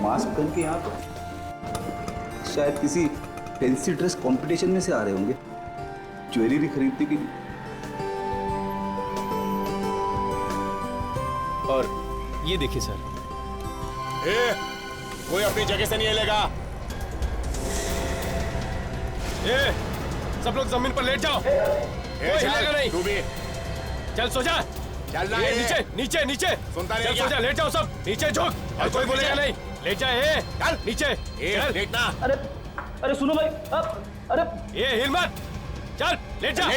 Mask पहन के यहाँ पर शायद किसी फैंसी ड्रेस कंपटीशन में से आ रहे होंगे, ज्वेलरी खरीदने के लिए। और ये देखिए सर, कोई अपनी जगह से नहीं हिलेगा। सब लोग जमीन पर लेट जाओ, कोई हिलेगा नहीं। तू भी चल सो जा। चल ना, नीचे नीचे नीचे, सुनता नहीं चल क्या? सो जा, लेट जाओ सब, नीचे झुक, और कोई बोलेगा नहीं। लेट जा, चल नीचे चल। देखना। अरे अरे सुनो भाई, अरे हिल मत, चल लेट जा।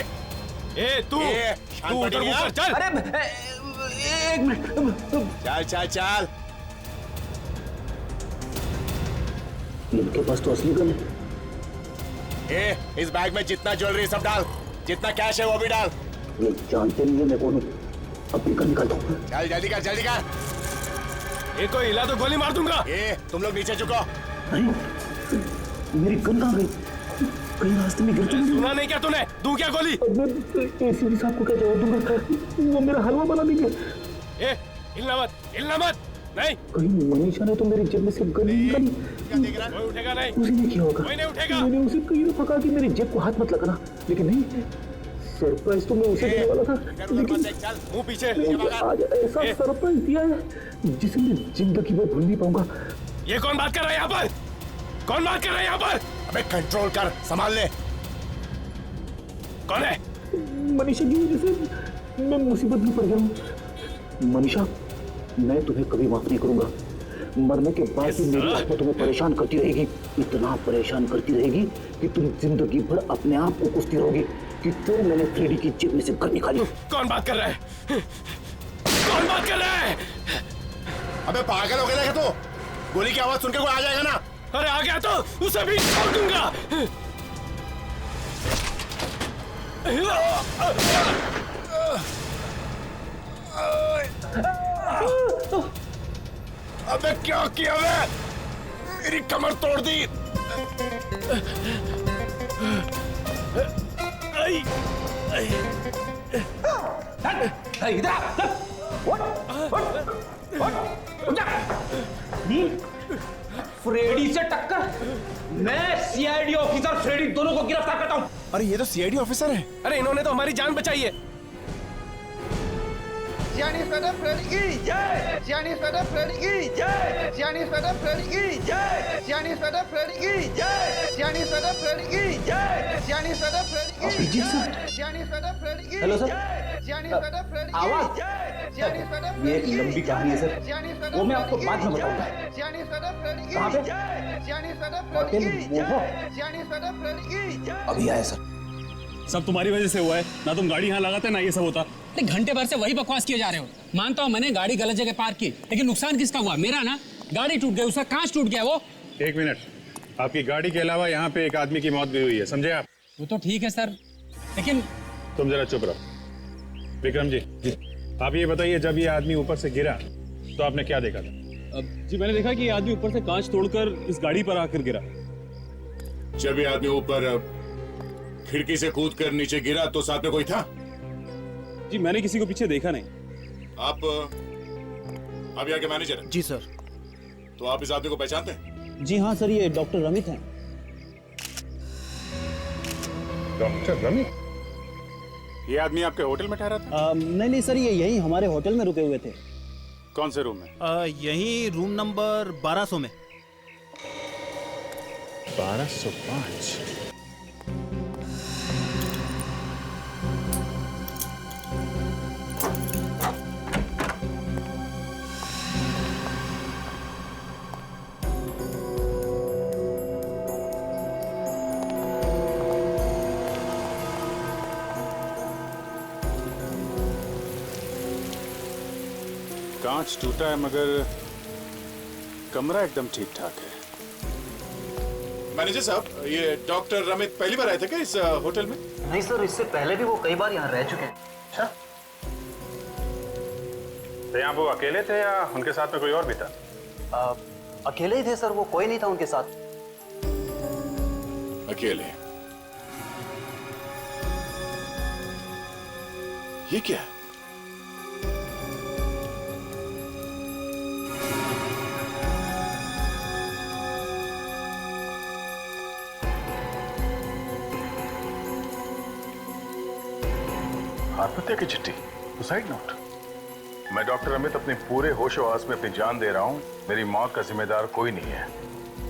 तू उधर मुंह कर, चल। अरे एक मिनट, चल चल चल। इनके पास तो असली गन है। इस बैग में जितना ज्वेलरी सब डाल, जितना कैश है वो भी डाल। ये जानते नहीं है मैं कौन हूँ। अपनी गन निकालता हूँ। चल जल्दी कर जल्दी कर। एक कोई हिला तो गोली मार दूंगा। तुम लोग नीचे झुको। मेरी गन कहाँ गई? कहीं रास्ते में गिर चुकी। सुना नहीं क्या तूने? दूं क्या गोली? एसीपी साहब को क्या जवाब दूंगा? वो मेरा हलवा बना देंगे। हिलना मत। नहीं, कहीं मनीषा ने तो मेरी जेब में से गन निकाली। कोई उठेगा नहीं। उसी ने किया होगा। कोई नहीं उठेगा। मैंने उसे कहीं तो पका कि मेरी जेब को हाथ मत लगाना, लेकिन नहीं, सरप्राइज तो मैं उसे देने वाला था, लेकिन चल मुंह पीछे। आज ऐसा सरप्राइज दिया है जिसे मैं जिंदगी में भूल नहीं पाऊंगा। ये कौन बात कर रहा है यहाँ पर? कौन बात कर रहा है यहाँ पर? अबे कंट्रोल कर, संभाल ले। कौन है? मनीषा की वजह से मैं मुसीबत में पड़ गया हूँ। मनीषा, मैं तुम्हें कभी माफ नहीं करूंगा। मरने के बाद भी मेरी आत्मा तुम्हें परेशान करती रहेगी, इतना परेशान करती रहेगी कि तुम जिंदगी भर अपने आप को कोसती रहोगी कि क्यों मैंने फ्रेडी की जेब में से गन निकाली। कौन बात कर रहा है? कौन बात कर रहा है? अबे पागल हो गया क्या तू? गोली की आवाज सुन के कोई आ जाएगा ना। अरे आ गया तो उसे भी छोड़ दूंगा। अबे क्या किया मैं? मेरी कमर तोड़ दी। इधर फ्रेडी से टक्कर? मैं सीआईडी ऑफिसर फ्रेडी दोनों को गिरफ्तार करता हूँ। अरे ये तो सीआईडी ऑफिसर है। अरे इन्होंने तो हमारी जान बचाई है। हेलो सर, आवाज। ये एक लंबी कहानी है सर, वो मैं आपको बाद में बताऊंगा। कहाँ पे? होटल मोहो। अभी आया सर। सब तुम्हारी वजह से हुआ है ना। तुम गाड़ी यहाँ लगाते ना ये सब होता। घंटे भर से वही बकवास किए जा रहे हो। मानता हूँ मैंने गाड़ी गलत जगह पार्क की, लेकिन नुकसान किसका हुआ? मेरा ना। गाड़ी टूट गई, उसका कांच टूट गया। वो एक मिनट, आपकी गाड़ी के अलावा यहाँ पे एक आदमी की मौत भी हुई है, समझे आप? वो तो ठीक है सर, लेकिन तुम जरा चुप रहो। विक्रम जी, आप ये बताइए, जब ये आदमी ऊपर से गिरा तो आपने क्या देखा था? जी मैंने देखा कि ये आदमी ऊपर से कांच तोड़कर इस गाड़ी पर आकर गिरा। जब ये आदमी ऊपर खिड़की से कूद कर नीचे गिरा तो साथ में कोई था? जी मैंने किसी को पीछे देखा नहीं। आप यहाँ के मैनेजर हैं? जी सर। तो आप इस आदमी को पहचानते हैं? जी हाँ सर, ये डॉक्टर रमित हैं। डॉक्टर रमित? ये आदमी आपके होटल में ठहरा था? नहीं सर, ये यही हमारे होटल में रुके हुए थे। कौन से रूम में? यही रूम नंबर 1200 में। 1205। कांच टूटा है मगर कमरा एकदम ठीक ठाक है। मैनेजर साहब, ये डॉक्टर रमित पहली बार आए थे क्या इस होटल में? नहीं सर, इससे पहले भी वो कई बार यहाँ रह चुके हैं। अच्छा, तो यहाँ वो अकेले थे या उनके साथ में कोई और भी था? अकेले ही थे सर, वो कोई नहीं था उनके साथ। अकेले? ये क्या है? आत्महत्या की चिट्ठी, सुसाइड नोट। मैं डॉक्टर अमित अपने पूरे होश और आस में अपनी जान दे रहा हूं। मेरी मौत का जिम्मेदार कोई नहीं है,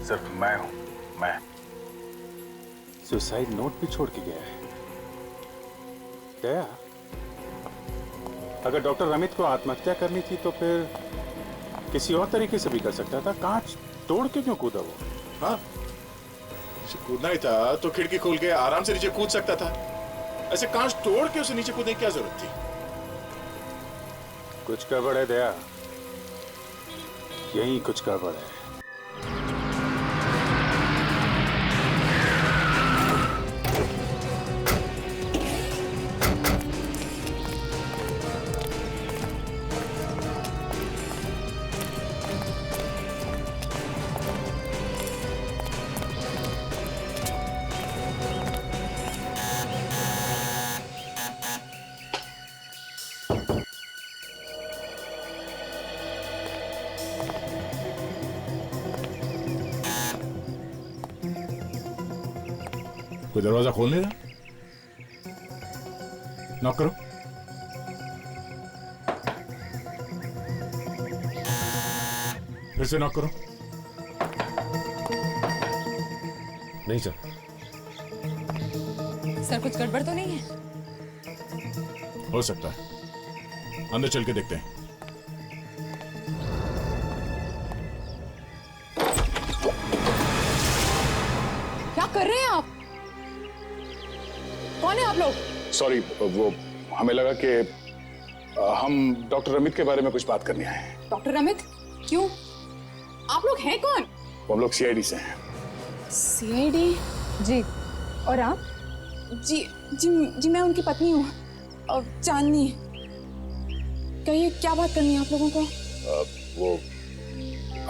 सिर्फ मैं हूं। मैं सुसाइड नोट भी छोड़ के गया है। दया, अगर डॉक्टर अमित को आत्महत्या करनी थी तो फिर किसी और तरीके से भी कर सकता था। कांच तोड़ के क्यों कूदा वो? हाँ, कूदना ही था तो खिड़की खोल के आराम से नीचे कूद सकता था। ऐसे कांच तोड़ के उसे नीचे कूदने की क्या जरूरत थी? कुछ गड़बड़ है दया, यही कुछ गड़बड़ है। कोई दरवाजा खोल नहीं रहा? नॉक करो। फिर से नॉक करो। नहीं सर। सर कुछ गड़बड़ तो नहीं है? हो सकता है, अंदर चल के देखते हैं। क्या कर रहे हैं आप? कौन है आप लोग? सॉरी, वो हमें लगा कि हम डॉक्टर अमित के बारे में कुछ बात करने आए हैं। डॉक्टर अमित? क्यों? आप लोग हैं कौन? हम लोग सीआईडी से हैं। सीआईडी? जी। और आप? जी जी जी मैं उनकी पत्नी हूँ, चांदनी। कहिए, क्या बात करनी है आप लोगों को? वो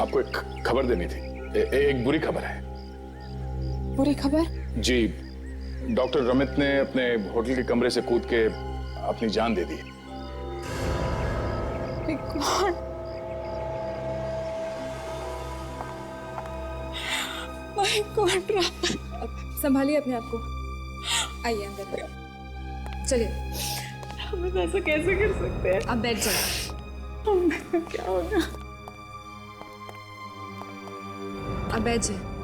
आपको एक खबर देनी थी। एक बुरी खबर है। बुरी खबर? जी, डॉक्टर रमित ने अपने होटल के कमरे से कूद के अपनी जान दे दी। कौन? My God. संभालिए अपने आप को। आइए अंदर। चलिए। हम ऐसा कैसे कर सकते हैं? आप बैठ जाइए। क्या होगा? आप बैठ जाइए।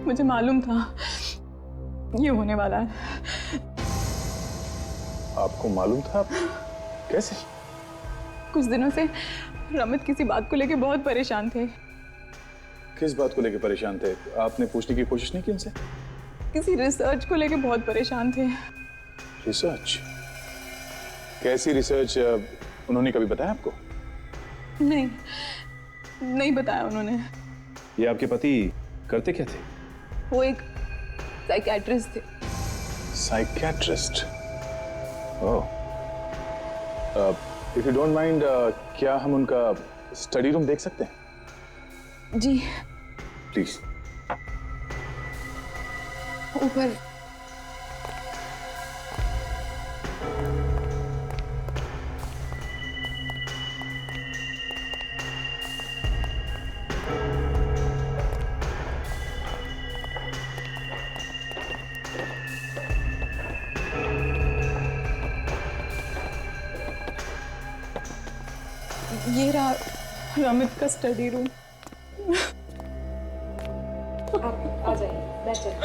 मुझे मालूम था ये होने वाला है। आपको मालूम था? कैसे? कुछ दिनों से रमित किसी बात को लेके बहुत परेशान थे। किस बात को लेके परेशान थे? आपने पूछने की कोशिश नहीं की उनसे? किसी रिसर्च को लेके बहुत परेशान थे। रिसर्च? कैसी रिसर्च? उन्होंने कभी बताया आपको? नहीं बताया उन्होंने। ये आपके पति करते क्या थे? वो एक साइकियाट्रिस्ट थे। Psychiatrist? Oh. If you don't mind, क्या हम उनका स्टडी रूम देख सकते हैं? जी प्लीज। ऊपर। ये रहा रमित का स्टडी रूम। आप आ जाइए, बैठ जाइए।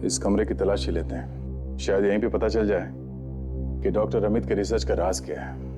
इस कमरे की तलाशी लेते हैं, शायद यहीं पे पता चल जाए कि डॉक्टर अमित के रिसर्च का राज क्या है।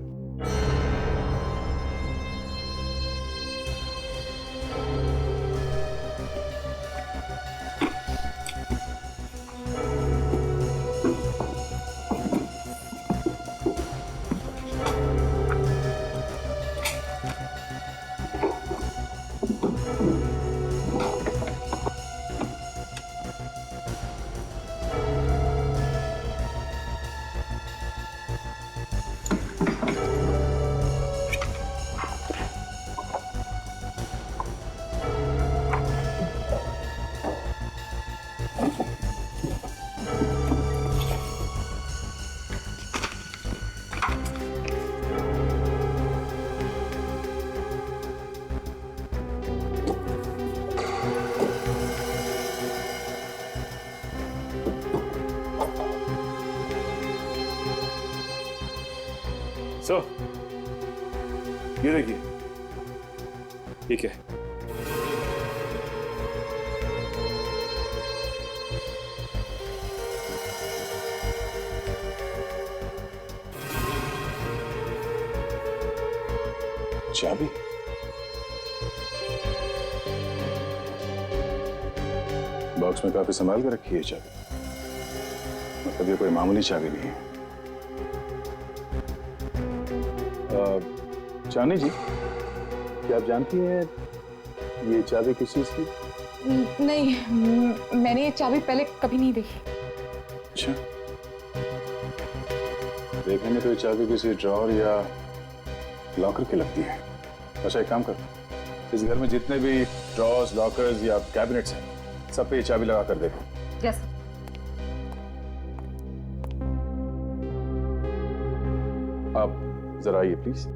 सो ये देखिए, ठीक है। चाबी? बॉक्स में काफी संभाल के रखी है चाबी, मतलब ये कोई मामूली चाबी नहीं है। चांदी जी, क्या आप जानती हैं ये चाबी किस चीज की? नहीं, मैंने ये चाबी पहले कभी नहीं देखी। अच्छा, देखने में तो ये चाबी किसी ड्रॉर या लॉकर की लगती है। अच्छा, एक काम करो, इस घर में जितने भी ड्रॉर्स, लॉकर्स या कैबिनेट्स हैं, सब पे ये चाबी लगा कर देखो। यस। आप जरा आइए प्लीज।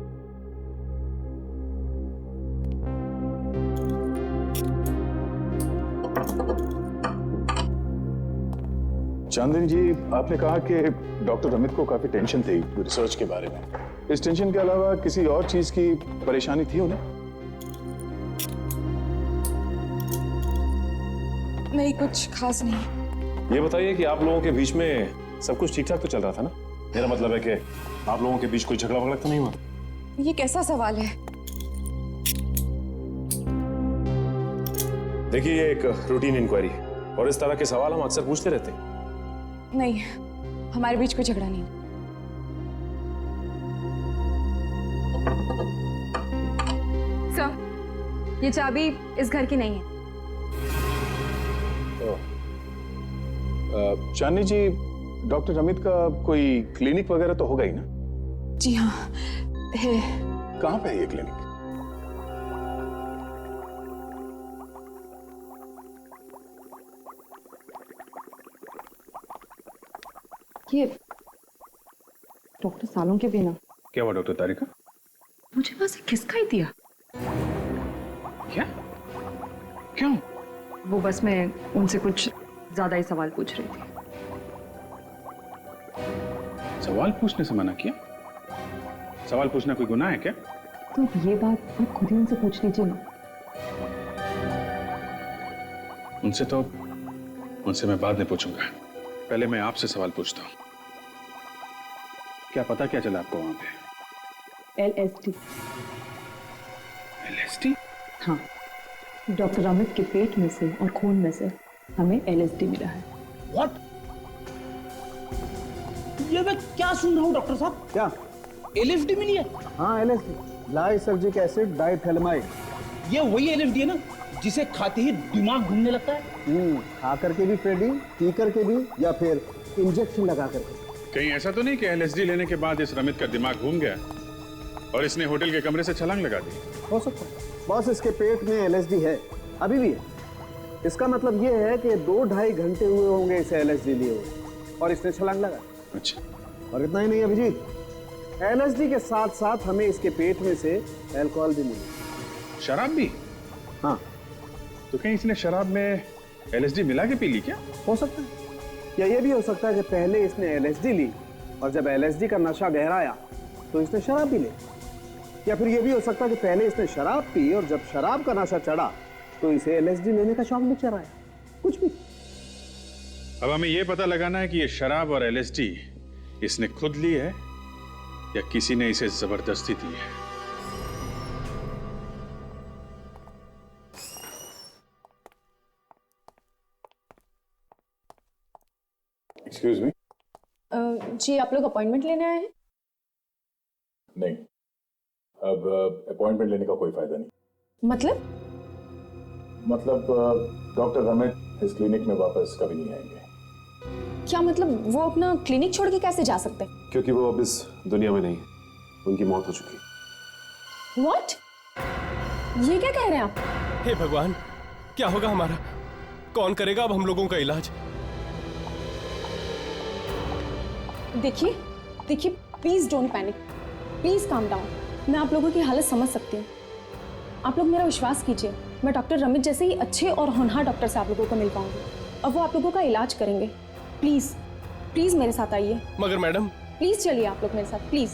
चांदनी जी, आपने कहा कि डॉक्टर अमित को काफी टेंशन थी रिसर्च के बारे में। इस टेंशन के अलावा किसी और चीज की परेशानी थी उन्हें? नहीं, कुछ खास नहीं। ये बताइए कि आप लोगों के बीच में सब कुछ ठीक ठाक तो चल रहा था ना? मेरा मतलब है कि आप लोगों के बीच कोई झगड़ा वगड़ा तो नहीं हुआ? ये कैसा सवाल है? देखिए, ये एक रूटीन इंक्वायरी है और इस तरह के सवाल हम अक्सर पूछते रहते हैं। नहीं, हमारे बीच कोई झगड़ा नहीं। सर, ये चाबी इस घर की नहीं है। चांदनी जी, डॉक्टर अमित का कोई क्लिनिक वगैरह तो होगा ही ना? जी हाँ, है। कहाँ पे है ये क्लिनिक? ये डॉक्टर सालों के बिना। क्या हुआ डॉक्टर तारिका? मुझे वहां से खिसका ही दिया। क्या? क्यों? वो बस मैं उनसे कुछ ज्यादा ही सवाल पूछ रही थी। सवाल पूछने से मना किया? सवाल पूछना कोई गुनाह है क्या? तो ये बात आप खुद ही उनसे पूछ लीजिए ना। उनसे मैं बाद में पूछूंगा। पहले मैं आपसे सवाल पूछता हूँ। क्या पता क्या चला आपको वहां पे? LSD। LSD? हाँ, डॉक्टर अमित के पेट में से और खून में से हमें LSD मिला है। What? ये मैं क्या सुन रहा हूँ डॉक्टर साहब? क्या? LSD मिली है? हाँ, LSD, लाइसर्जिक एसिड डाइथैलेमाइड। ये वही LSD है ना जिसे खाते ही दिमाग घूमने लगता है? खा करके भी फ्रेडी, पी करके भी, या फिर इंजेक्शन लगा करके। कहीं ऐसा तो नहीं कि LSD लेने के बाद इस रमित का दिमाग घूम गया और इसने होटल के कमरे से छलांग लगा दी? हो सकता है। बॉस, इसके पेट में LSD है, अभी भी है। इसका मतलब ये है कि 2-2.5 घंटे हुए होंगे इसे LSD लिए हुए और इसने छलांग लगा। अच्छा। और इतना ही नहीं अभिजीत, LSD के साथ साथ हमें इसके पेट में से अल्कोहल भी मिला। शराब भी? हाँ। तो कहीं इसने शराब में LSD मिला के पी ली क्या? हो सकता है, या ये भी हो सकता है कि पहले इसने LSD ली और जब LSD का नशा गहराया तो इसने शराब भी ली, या फिर ये भी हो सकता है कि पहले इसने शराब पी और जब शराब का नशा चढ़ा तो इसे LSD लेने का शौक भी चढ़ाया। कुछ भी। अब हमें यह पता लगाना है कि ये शराब और LSD इसने खुद ली है या किसी ने इसे जबरदस्ती दी है। Excuse me. जी, आप लोग अपॉइंटमेंट लेने आए हैं? नहीं, अब अपॉइंटमेंट लेने का कोई फायदा नहीं। मतलब डॉक्टर रमित इस क्लिनिक में वापस कभी नहीं आएंगे। क्या मतलब वो अपना क्लिनिक छोड़ के कैसे जा सकते हैं? क्योंकि वो अब इस दुनिया में नहीं है, उनकी मौत हो चुकी है। What? ये क्या कह रहे हैं आप? हे भगवान, क्या होगा हमारा? कौन करेगा अब हम लोगों का इलाज? देखिए, please don't panic, please calm down. मैं आप लोगों की हालत समझ सकती हूँ। आप लोग मेरा विश्वास कीजिए, मैं डॉक्टर रमित जैसे ही अच्छे और होनहार डॉक्टर से आप लोगों को मिल पाऊंगी और वो आप लोगों का इलाज करेंगे। प्लीज मेरे साथ आइए। मगर मैडम। प्लीज चलिए आप लोग मेरे साथ, प्लीज।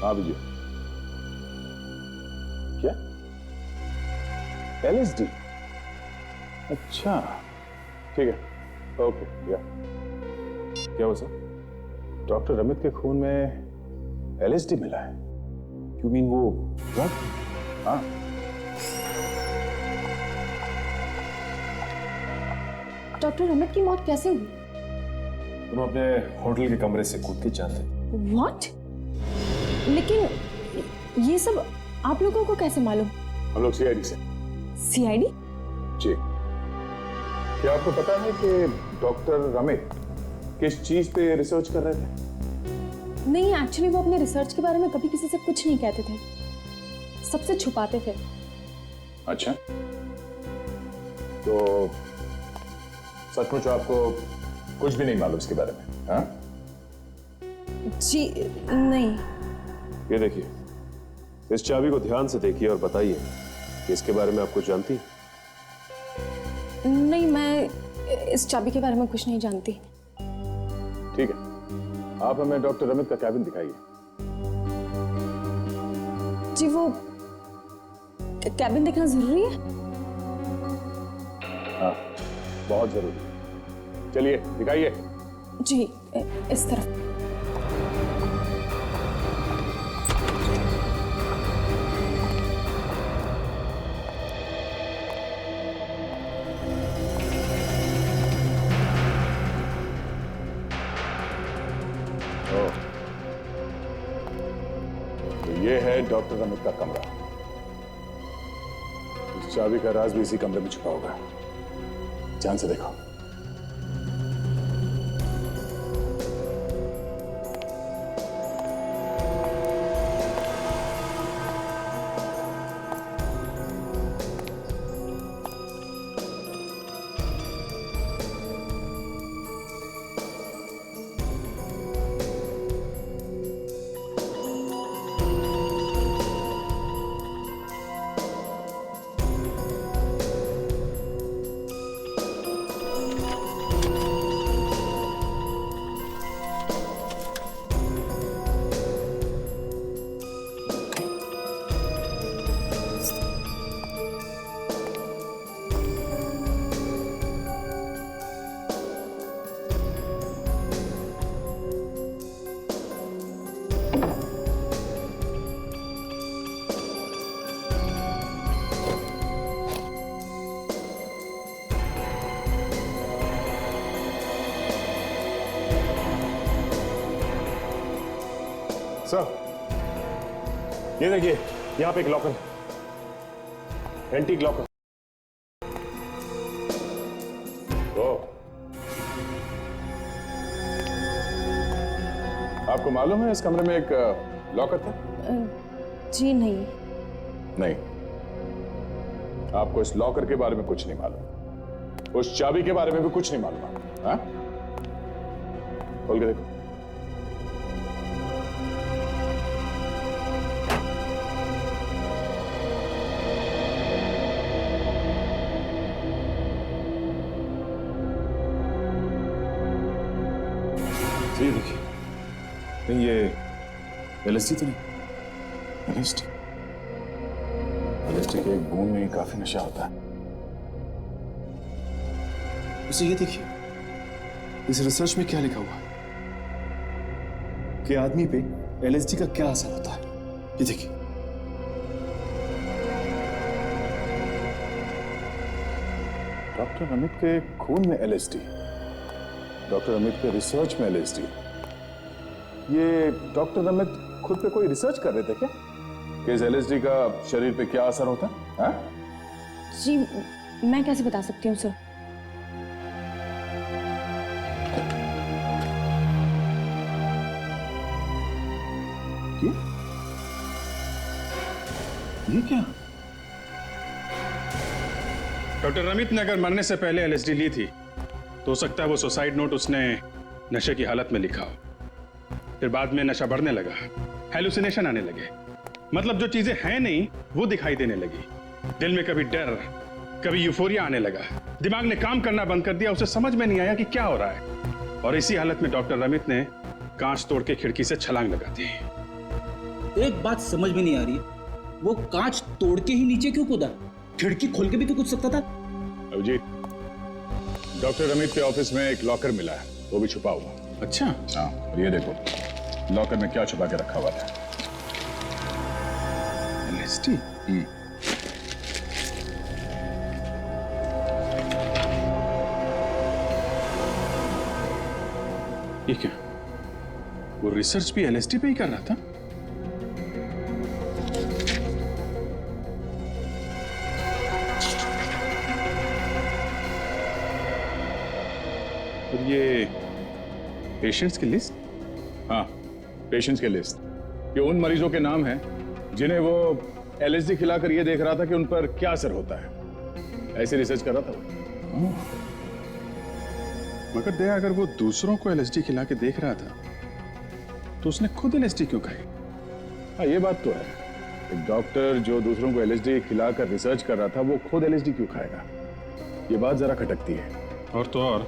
हाँ विजय, क्या LSD? अच्छा ठीक है, ओके या क्या हुआ सर? डॉक्टर रमित के खून में LSD मिला है। यू मीन वो ड्रग? हाँ, डॉक्टर रमित की मौत कैसे हुई? उन्होंने अपने होटल के कमरे से कूद के जान दे। What? लेकिन ये सब आप लोगों को कैसे मालूम? हम लोग CID से। CID? जी। क्या आपको पता है कि डॉक्टर रमित किस चीज पे रिसर्च कर रहे थे? नहीं, एक्चुअली वो अपने रिसर्च के बारे में कभी किसी से कुछ नहीं कहते थे, सबसे छुपाते थे। अच्छा, तो सचमुच आपको कुछ भी नहीं मालूम इसके बारे में? हाँ? जी नहीं। ये देखिए, इस चाबी को ध्यान से देखिए और बताइए कि इसके बारे में आप कुछ जानती हैं? नहीं, मैं इस चाबी के बारे में कुछ नहीं जानती। ठीक है, आप हमें डॉक्टर रमित का कैबिन दिखाइए। जी, वो कैबिन देखना जरूरी है? हाँ, बहुत जरूरी। चलिए दिखाइए। जी, इस तरफ। तो ये है डॉक्टर रमित का कमरा। इस चाबी का राज भी इसी कमरे में छुपा होगा। ध्यान से देखो। सर, ये देखिए, यहां पे एक लॉकर, एंटीक लॉकर। आपको मालूम है इस कमरे में एक लॉकर था? जी नहीं। नहीं, आपको इस लॉकर के बारे में कुछ नहीं मालूम, उस चाबी के बारे में भी कुछ नहीं मालूम। हाँ, खोल के देखो। ये देखिए, नहीं ये LSD तो नहीं? LSD के एक बूंद में ही काफी नशा होता है। उसे ये देखिए, इस रिसर्च में क्या लिखा हुआ है कि आदमी पे LSD का क्या असर होता है। ये देखिए, डॉक्टर रमित के खून में LSD, डॉक्टर रमित के रिसर्च में LSD। ये डॉक्टर रमित खुद पे कोई रिसर्च कर रहे थे क्या कि इस LSD का शरीर पे क्या असर होता है? हाँ? जी, मैं कैसे बता सकती हूँ सर? ये क्या? डॉक्टर रमित ने अगर मरने से पहले LSD ली थी तो हो सकता है वो सुसाइड नोट उसने नशे की हालत में लिखा हो, फिर बाद में नशा बढ़ने लगा, हेलुसिनेशन आने लगे, मतलब जो चीजें हैं नहीं वो दिखाई देने लगी, दिल में कभी डर कभी यूफोरिया आने लगा, दिमाग ने काम करना बंद कर दिया, उसे समझ में नहीं आया कि क्या हो रहा है, और इसी हालत में डॉक्टर रमित ने कांच तोड़ के खिड़की से छलांग लगा दी। एक बात समझ में नहीं आ रही है, वो कांच तोड़ के ही नीचे क्यों कूदा? खिड़की खोल के भी तो कूद सकता था। अभिजीत, डॉक्टर रमित के ऑफिस में एक लॉकर मिला है, वो भी छुपा हुआ। अच्छा, हाँ, और ये देखो लॉकर में क्या छुपा के रखा हुआ था। LSD? ये क्या? वो रिसर्च भी LSD पे ही कर रहा था? और ये पेशेंट्स की लिस्ट? हाँ, पेशेंट्स के लिस्ट। ये उन मरीजों के नाम हैं जिन्हें वो LSD खिलाकर ये देख रहा था कि उन पर क्या असर होता है। ऐसे रिसर्च कर रहा था वो। मगर दया, अगर वो दूसरों को LSD खिला के देख रहा था तो उसने खुद LSD क्यों खाई? हाँ, ये बात तो है। एक डॉक्टर जो दूसरों को LSD खिलाकर रिसर्च कर रहा था, वो खुद LSD क्यों खाएगा? ये बात जरा खटकती है। और तो और,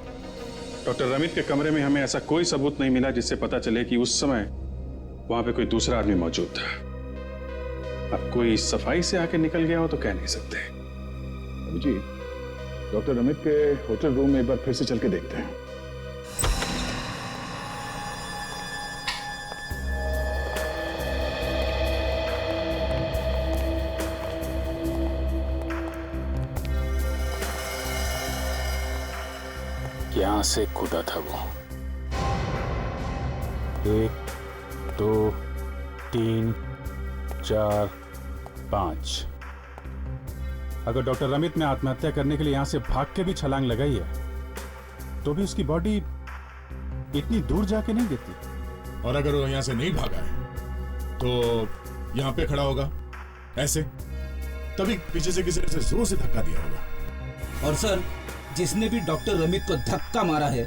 डॉक्टर रमित के कमरे में हमें ऐसा कोई सबूत नहीं मिला जिससे पता चले कि उस समय वहां पे कोई दूसरा आदमी मौजूद था। अब कोई सफाई से आके निकल गया हो तो कह नहीं सकते। जी, डॉक्टर रमित के होटल रूम में एक बार फिर से चल के देखते हैं। यहां से कूदा था वो। 1 2 3 4 5। अगर डॉक्टर रमित ने आत्महत्या करने के लिए यहां से भाग के भी छलांग लगाई है तो भी उसकी बॉडी इतनी दूर जाके नहीं गिरती। और अगर वो यहां से नहीं भागा है तो यहां पे खड़ा होगा ऐसे, तभी पीछे से किसी ने जोर से धक्का दिया होगा। और सर, जिसने भी डॉक्टर रमित को धक्का मारा है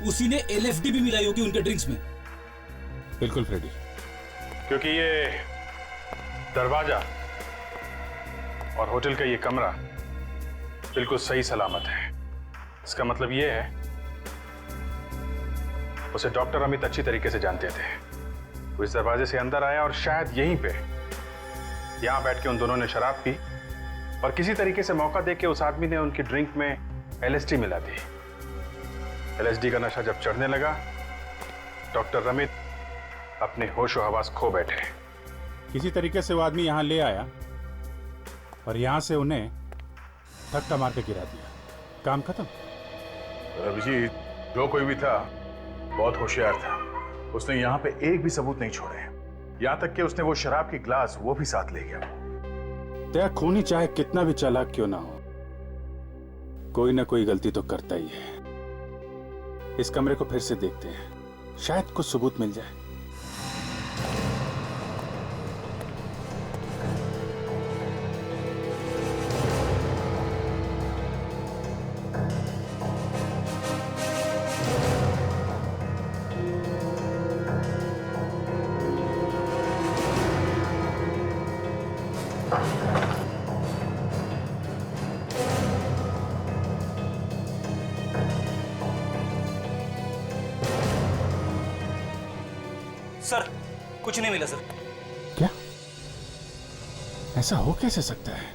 उसी ने LSD भी मिलाई होगी उनके ड्रिंक्स में। बिल्कुल फ्रेडी, क्योंकि ये दरवाजा और होटल का ये कमरा बिल्कुल सही सलामत है। इसका मतलब ये है उसे डॉक्टर अमित अच्छी तरीके से जानते थे। वो इस दरवाजे से अंदर आया और शायद यहीं पे यहां बैठ के उन दोनों ने शराब पी और किसी तरीके से मौका देके उस आदमी ने उनकी ड्रिंक में LSD मिला दी। LSD का नशा जब चढ़ने लगा, डॉक्टर रमित अपने होश और हवास खो बैठे। किसी तरीके से वो आदमी यहां ले आया और यहां से उन्हें धक्का मार के गिरा दिया। काम खत्म। अभिजीत, जो कोई भी था बहुत होशियार था। उसने यहाँ पे एक भी सबूत नहीं छोड़े, यहाँ तक कि उसने वो शराब की ग्लास वो भी साथ ले गया। तय खूनी चाहे कितना भी चालाक क्यों ना हो, कोई ना कोई गलती तो करता ही है। इस कमरे को फिर से देखते हैं, शायद कुछ सबूत मिल जाए। सर, कुछ नहीं मिला सर। क्या? ऐसा हो कैसे सकता है?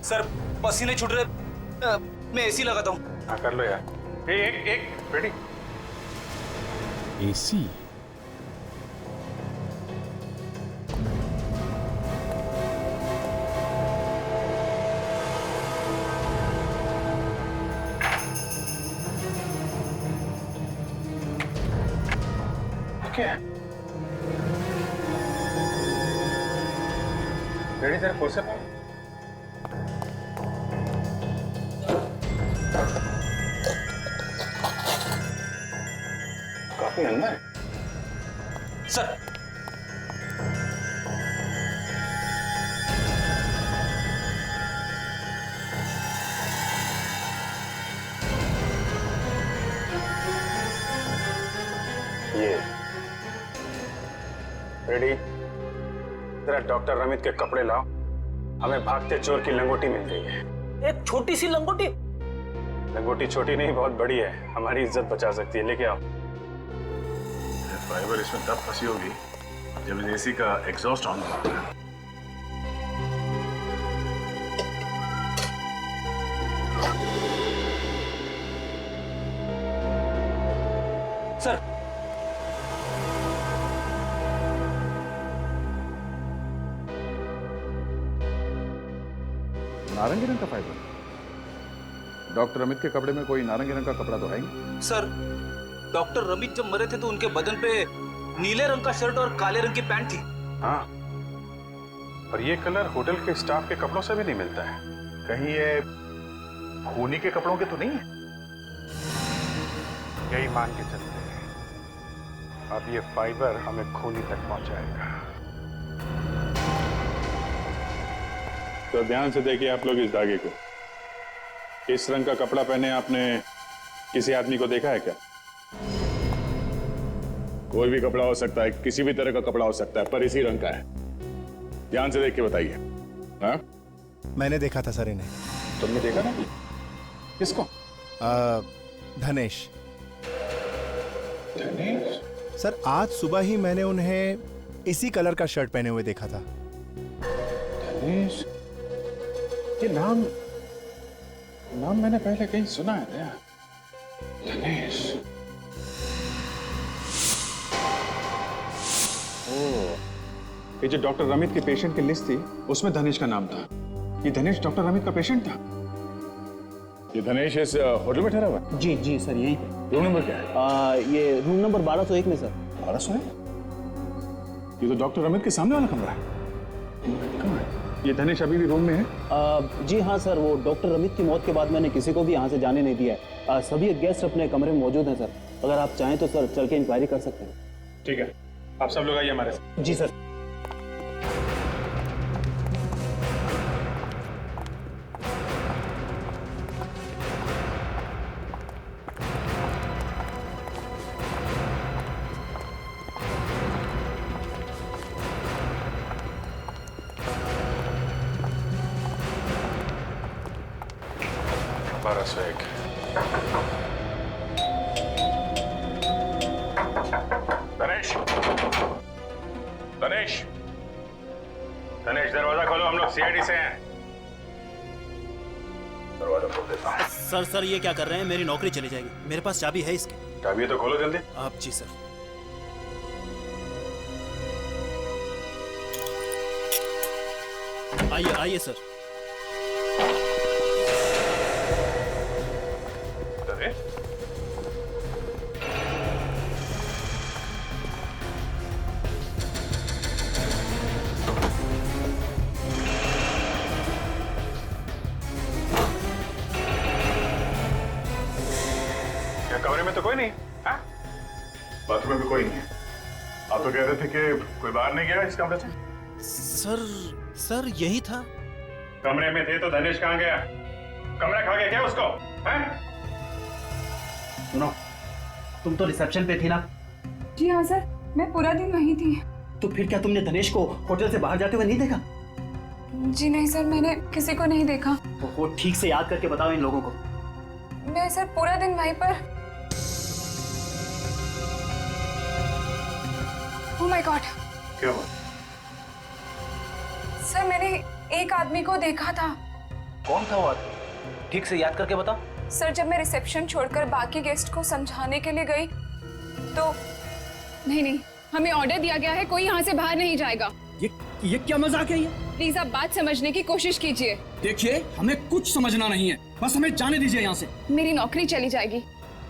सर, पसीने छूट रहे, मैं AC लगाता हूँ। हाँ, कर लो यार। एक रेडी। AC? रेडी तेरे फोर से काफी अंदर है सर। ये रेडी, जरा डॉक्टर रमित के कपड़े लाओ। हमें भागते चोर की लंगोटी मिल गई है। एक छोटी सी लंगोटी? लंगोटी छोटी नहीं, बहुत बड़ी है, हमारी इज्जत बचा सकती है। लेके आओ। फाइबर इसमें तब फंसी होगी जब इस एसी का एग्जॉस्ट ऑन होता है। सर, नारंगी रंग का फाइबर? डॉक्टर अमित के कपड़े में कोई नारंगी रंग का कपड़ा तो है ही। सर, डॉक्टर रमित जब मरे थे तो उनके बदन पे नीले रंग का शर्ट और काले रंग की पैंट थी। हाँ, और ये कलर होटल के स्टाफ के कपड़ों से भी नहीं मिलता है। कहीं ये खूनी के कपड़ों के तो नहीं है? यही मान के चलते हैं, अब ये फाइबर हमें खूनी तक पहुंचाएगा। तो ध्यान से देखिए आप लोग इस धागे को। इस रंग का कपड़ा पहने आपने किसी आदमी को देखा है क्या? कोई भी कपड़ा हो सकता है, किसी भी तरह का कपड़ा हो सकता है, पर इसी रंग का है। ध्यान से देख के बताइए। हाँ, मैंने देखा था सर इन्हें। तुमने देखा ना? किसको? धनेश। धनेश? सर, आज सुबह ही मैंने उन्हें इसी कलर का शर्ट पहने हुए देखा था। धनेश? ये नाम मैंने पहले कहीं सुना है क्या? धनेश। ये जो डॉक्टर रमित के पेशेंट की लिस्ट थी उसमें धनेश का नाम था। ये धनेश डॉक्टर रमित का पेशेंट था। ये धनेश इस होटल में ठहरा हुआ है? जी जी सर, यही पे। रूम नंबर क्या है? ये रूम नंबर 1201 में सर। 1201? ये तो डॉक्टर रमित के सामने वाला कमरा है। कहाँ है? ये धनेश अभी भी रूम में है? जी हाँ सर, वो डॉक्टर रमित की मौत के बाद मैंने किसी को भी यहाँ से जाने नहीं दिया है। सभी गेस्ट अपने कमरे में मौजूद हैं सर। अगर आप चाहें तो सर चल के इंक्वायरी कर सकते हैं। ठीक है, आप सब लोग आइए हमारे साथ। जी सर। धनेश, धनेश, धनेश, दरवाजा खोलो, हम लोग सीआईडी से हैं। दरवाजा खोल देता हूं। सर ये क्या कर रहे हैं? मेरी नौकरी चली जाएगी। मेरे पास चाबी है इसकी। चाबी है तो खोलो जल्दी। आप? जी सर। आइए आइए सर। कमरे में तो कोई नहीं? हाँ? बाथरूम में भी कोई नहीं है। आप तो कह रहे थे कि कोई बाहर नहीं गया इस कमरे से? सर यही था। कमरे में थे तो धनेश कहाँ गया? कमरा खा गया क्या उसको? हैं? सुनो, तुम तो रिसेप्शन पे थी ना? जी हाँ सर, मैं पूरा दिन वहीं थी। तो फिर क्या तुमने धनेश को होटल से बाहर जाते हुए नहीं देखा? जी नहीं सर, मैंने किसी को नहीं देखा। वो ठीक से याद करके बताओ इन लोगों को। मैं सर पूरा दिन वहीं पर। Oh my God. क्या हुआ? सर मैंने एक आदमी को देखा था। कौन था वो आदमी? ठीक से याद करके बताओ। सर जब मैं रिसेप्शन छोड़कर बाकी गेस्ट को समझाने के लिए गई तो नहीं, हमें ऑर्डर दिया गया है, कोई यहाँ से बाहर नहीं जाएगा। ये क्या मजाक है ये? प्लीज आप बात समझने की कोशिश कीजिए। देखिए, हमें कुछ समझना नहीं है, बस हमें जाने दीजिए यहाँ से। मेरी नौकरी चली जाएगी।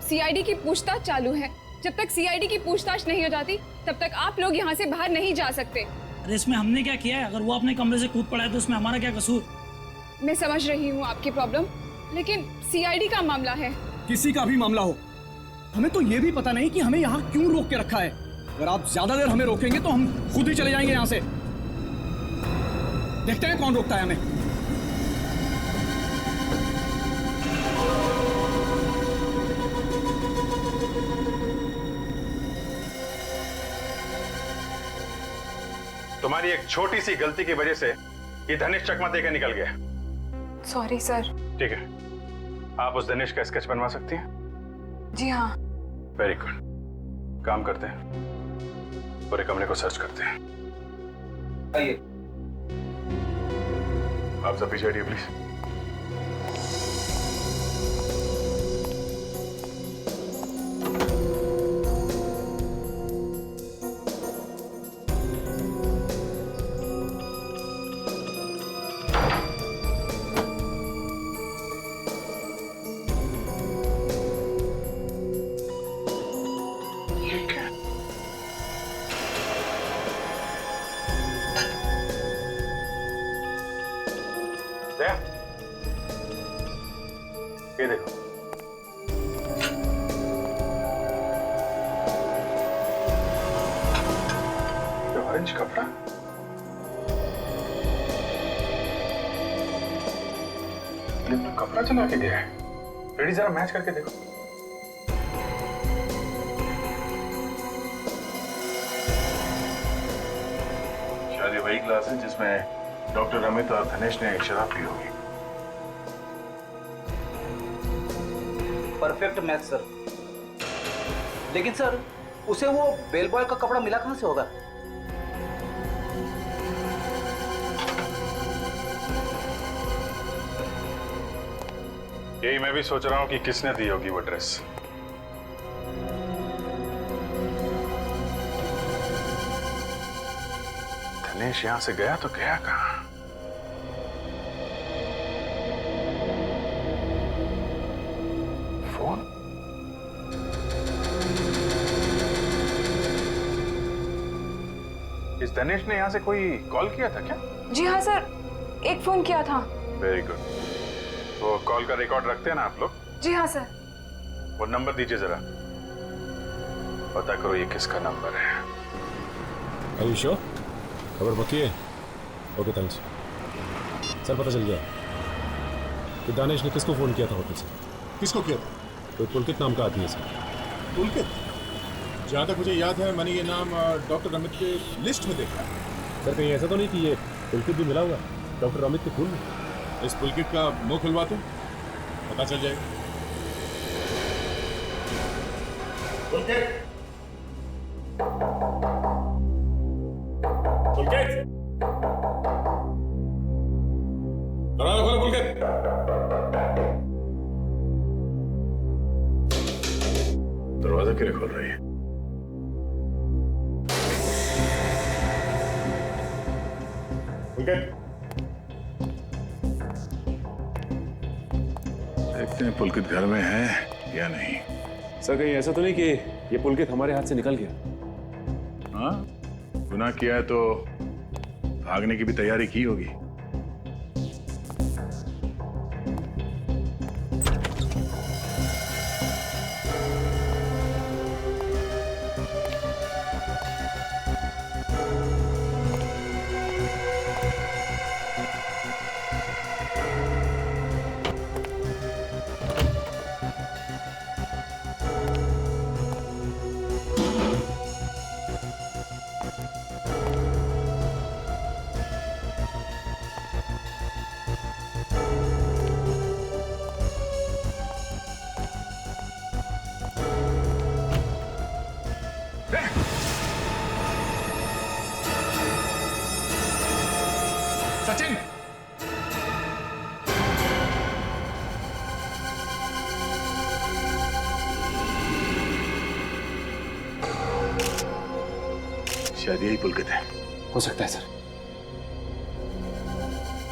सीआईडी की पूछताछ चालू है। जब तक सीआईडी की पूछताछ नहीं हो जाती तब तक आप लोग यहाँ से बाहर नहीं जा सकते। अरे इसमें हमने क्या किया है? अगर वो अपने कमरे से कूद पड़ा है तो उसमें हमारा क्या कसूर? मैं समझ रही हूँ आपकी प्रॉब्लम, लेकिन सीआईडी का मामला है। किसी का भी मामला हो, हमें तो ये भी पता नहीं कि हमें यहाँ क्यों रोक के रखा है। अगर आप ज्यादा देर हमें रोकेंगे तो हम खुद ही चले जाएंगे यहाँ से। देखते हैं कौन रोकता है हमें। तुम्हारी एक छोटी सी गलती की वजह से ये धनेश चकमा देकर निकल गया। Sorry sir. ठीक है, आप उस धनेश का स्केच बनवा सकती हैं? जी हाँ। वेरी गुड, काम करते हैं। पूरे कमरे को सर्च करते हैं। आइए। आप सब पीछे हटिए प्लीज। ये देखो, ये ऑरेंज कपड़ा, तो कपड़ा चला के गया है। रेडी, जरा मैच करके देखो। शायद ये वही क्लास है जिसमें डॉक्टर अमित और धनेश ने शराब पी होगी। Perfect match sir. लेकिन सर, उसे वो बेल बॉय का कपड़ा मिला कहां से होगा? यही मैं भी सोच रहा हूं कि किसने दी होगी वो ड्रेस। धनेश यहां से गया तो गया कहां? फोन? इस धनेश ने यहां से कोई कॉल किया था क्या? जी हाँ सर, एक फोन किया था। Very good. वो कॉल का रिकॉर्ड रखते हैं ना आप लोग? जी हाँ सर। वो नंबर दीजिए जरा, पता करो ये किसका नंबर है। आयुषो, खबर पक्की है? Okay thanks sir. पता चल गया कि दानिश ने किसको फोन किया था होटल से। किसको किया था? कोई पुलकित नाम का आदमी है सर। पुलकित? जहाँ तक मुझे याद है मैंने ये नाम डॉक्टर अमित के लिस्ट में देखा है। सर कहीं ऐसा तो नहीं कि ये पुलकित भी मिला हुआ है डॉक्टर अमित के खून में? इस पुलकित का मुंह खुलवाते पता चल जाएगा। पुलकित! पुलकित! दरवाजा खोलो पुलकित! दरवाजा क्यों खोल रही है? पुलकित! देखते हैं पुलकित घर में है या नहीं। सर कहीं ऐसा तो नहीं कि ये पुलकित हमारे हाथ से निकल गया? हाँ, गुनाह किया है तो भागने की भी तैयारी की होगी। सचिन! शायद यही पुलकित है। हो सकता है सर।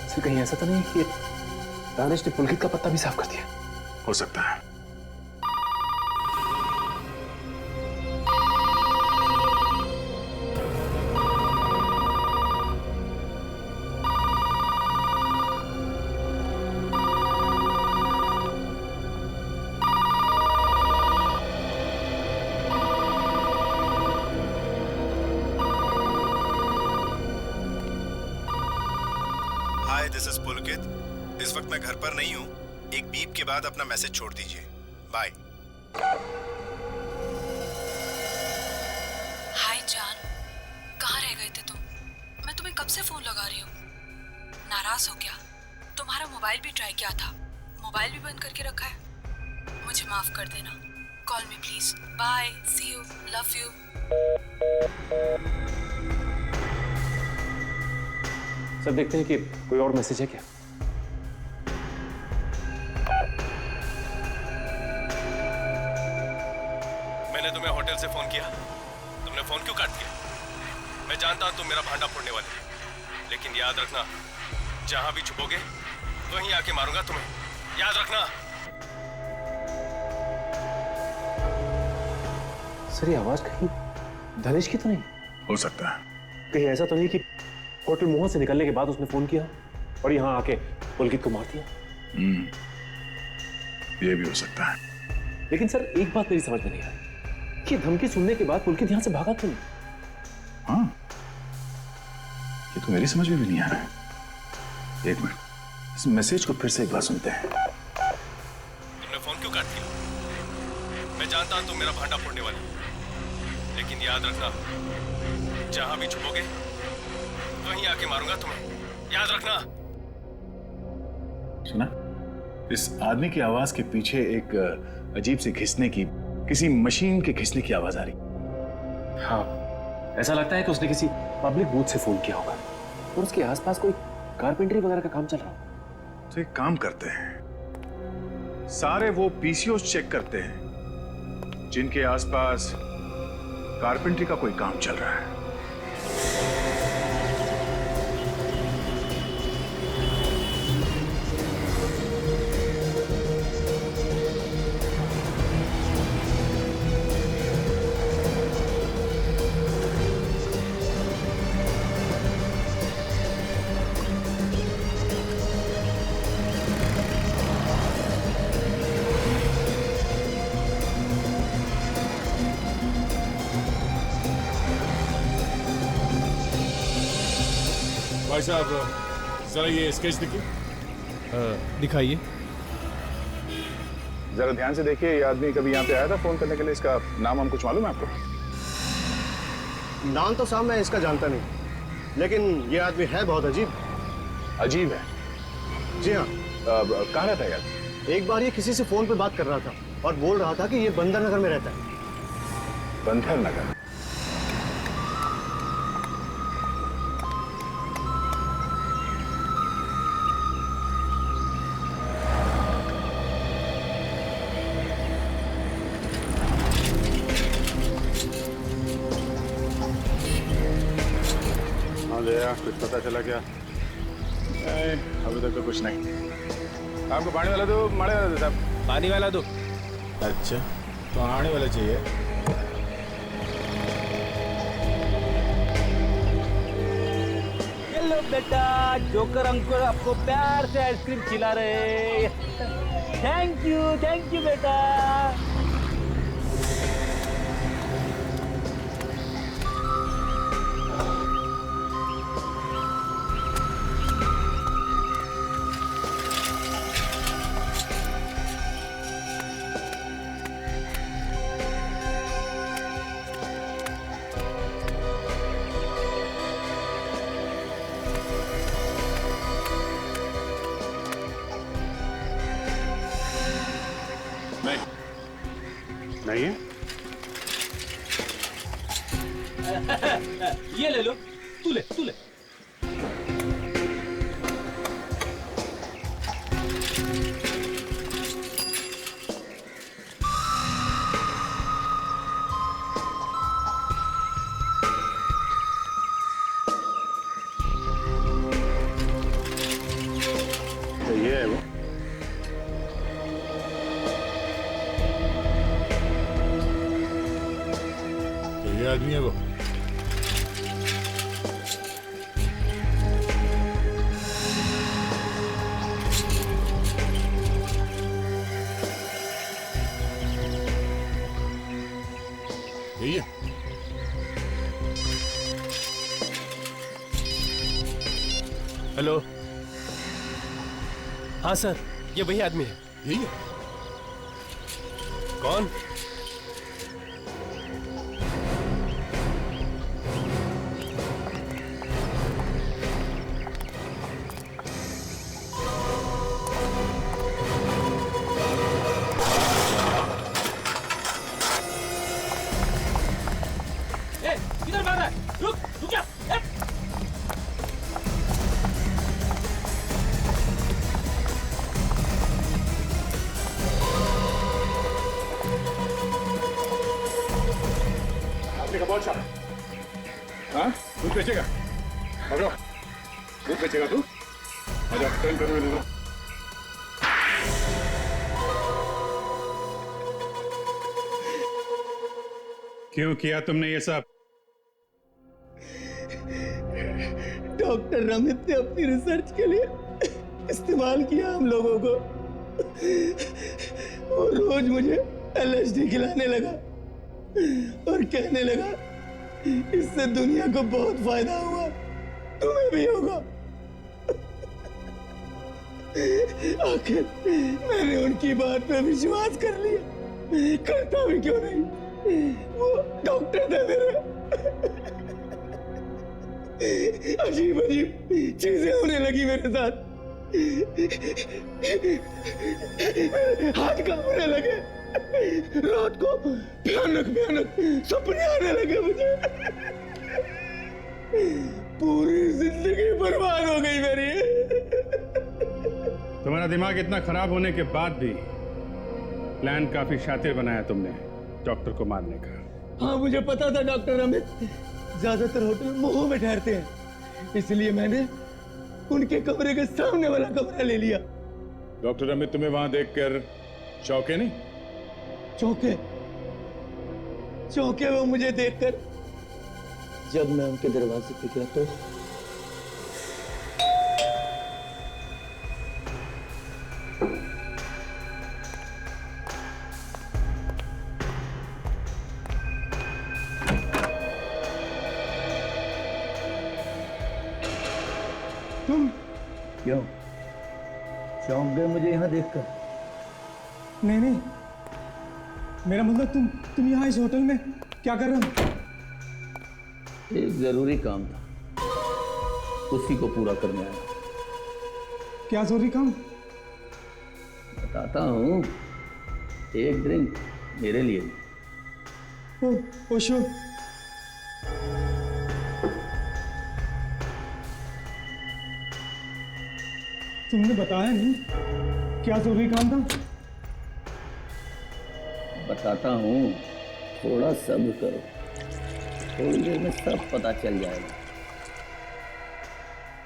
सर कहीं ऐसा तो नहीं कि दानिश ने पुलकित का पत्ता भी साफ कर दिया? हो सकता है। हाय, दिस इज पुलकित। इस वक्त मैं घर पर नहीं हूँ। एक बीप के बाद अपना मैसेज छोड़ दीजिए। बाय। हाय जान, कहाँ रह गए थे तुम? मैं तुम्हें कब से फोन लगा रही हूँ। नाराज हो क्या? तुम्हारा मोबाइल भी ट्राई किया था, मोबाइल भी बंद करके रखा है। मुझे माफ कर देना, call me please. Bye, see you, love you. Sir देखते हैं कि कोई और मैसेज है क्या। मैंने तुम्हें होटल से फोन किया, तुमने फोन क्यों काट दिया? मैं जानता हूं तुम मेरा भांडा फोड़ने वाले, लेकिन याद रखना जहां भी छुपोगे वहीं आके मारूंगा तुम्हें, याद रखना। सर ये आवाज कहीं धनेश की तो नहीं? हो सकता है। कहीं ऐसा तो नहीं कि होटल मोहन से निकलने के बाद उसने फोन किया और यहाँ आके पुलकित को मार दिया? ये भी हो सकता है। लेकिन सर एक बात मेरी समझ में नहीं आई कि धमकी सुनने के बाद पुलकित यहाँ से भागा क्यों नहीं? हाँ, ये तो मेरी समझ में भी नहीं आ रहा है। एक मिनट, इस मैसेज को फिर से एक बार सुनते हैं। तुमने फोन क्यों काट दिया? मैं जानता हूं तुम मेरा भांडा फोड़ने वाले, लेकिन याद रखना जहां भी छुपोगे वहीं आके मारूंगा तुम्हें, याद रखना। सुना? इस आदमी की आवाज के पीछे एक अजीब सी घिसने की, किसी मशीन के घिसने की आवाज आ रही। हाँ, ऐसा लगता है कि उसने किसी पब्लिक बूथ से फोन किया होगा और उसके आसपास कोई कारपेंटरी वगैरह का काम चल रहा हो। तो एक काम करते हैं, सारे वो पीसीओस चेक करते हैं जिनके आसपास कारपेंटरी का कोई काम चल रहा है। भाई साहब जरा ये स्केच देखिए। दिखाइए। जरा ध्यान से देखिए, ये आदमी कभी यहाँ पे आया था फोन करने के लिए? इसका नाम हम कुछ मालूम है आपको? नाम तो साहब मैं इसका जानता नहीं, लेकिन ये आदमी है बहुत अजीब। अजीब है? जी हाँ। कहाँ रहता है यार? एक बार ये किसी से फोन पे बात कर रहा था और बोल रहा था कि ये बंदर नगर में रहता है। बंदर नगर? कुछ पता चला क्या? अभी तक तो कुछ नहीं। आपको पानी वाला दो, माड़े वाला दो साहब? पानी वाला दो। अच्छा, तो आने वाला चाहिए। हेलो बेटा, जोकर अंकुर आपको प्यार से आइसक्रीम खिला रहे। थैंक यू बेटा। नहीं है? ये ले लो, तू ले। तो ये है वो। ये आदमी है वो। यही है। हेलो। हाँ सर, ये वही आदमी है। यही है। कौन? हाँ दूध बेचेगा? पकड़ो, दूध बेचेगा तू? आजा, टर्न कर मेरे को। क्यों किया तुमने ये सब? डॉक्टर रमित ने अपनी रिसर्च के लिए इस्तेमाल किया हम लोगों को। और रोज मुझे LSD खिलाने लगा और कहने लगा इससे दुनिया को बहुत फायदा हुआ, तुम्हें भी होगा। आखिर मैंने उनकी बात पे विश्वास कर लिया, करता भी क्यों नहीं, वो डॉक्टर थे मेरे। अजीब अजीब चीजें होने लगी मेरे साथ, हाथ कांपने लगे, रात को भयानक भयानक सपने आने लगे मुझे। पूरी जिंदगी बर्बाद हो गई मेरी। तुम्हारा दिमाग इतना खराब होने के बाद भी प्लान काफी शातिर बनाया तुमने डॉक्टर को मारने का। हाँ मुझे पता था डॉक्टर अमित ज्यादातर होटल मोह में ठहरते हैं, इसलिए मैंने उनके कमरे के सामने वाला कमरा ले लिया। डॉक्टर अमित तुम्हें वहां देखकर चौंके नहीं? चौंके? चौंके वो मुझे देखकर जब मैं उनके दरवाजे पे गया तो तुम क्यों चौंक गए मुझे यहाँ देखकर? नहीं नहीं, मेरा मतलब तुम यहाँ इस होटल में क्या कर रहे हो? एक जरूरी काम था, उसी को पूरा करने आया। क्या जरूरी काम? बताता हूँ, एक ड्रिंक मेरे लिए। ओ श्योर। तुमने बताया नहीं, क्या जरूरी काम था? बताता हूँ, थोड़ा सब्र करो, थोड़ी देर में सब पता चल जाएगा।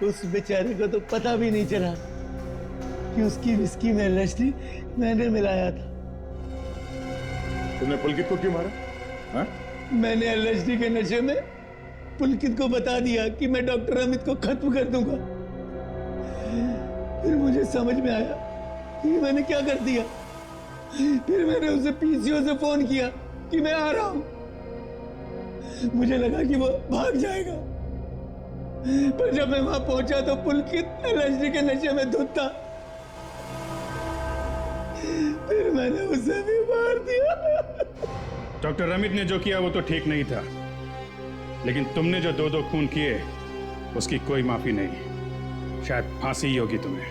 उस बेचारे को तो पता भी नहीं चला कि उसकी विस्की में LSD मैंने मिलाया था। तुमने पुलकित को क्यों मारा? हाँ? मैंने LSD के नशे में पुलकित को बता दिया कि मैं डॉक्टर अमित को खत्म कर दूंगा। फिर मुझे समझ में आया कि मैंने क्या कर दिया। फिर मैंने उसे PCO से फोन किया कि मैं आ रहा हूं। मुझे लगा कि वो भाग जाएगा, पर जब मैं वहां पहुंचा तो पुलकित LSD के नशे में धुत था। फिर मैंने उसे भी मार दिया। डॉक्टर रमित ने जो किया वो तो ठीक नहीं था, लेकिन तुमने जो दो खून किए उसकी कोई माफी नहीं। शायद फांसी ही होगी तुम्हें।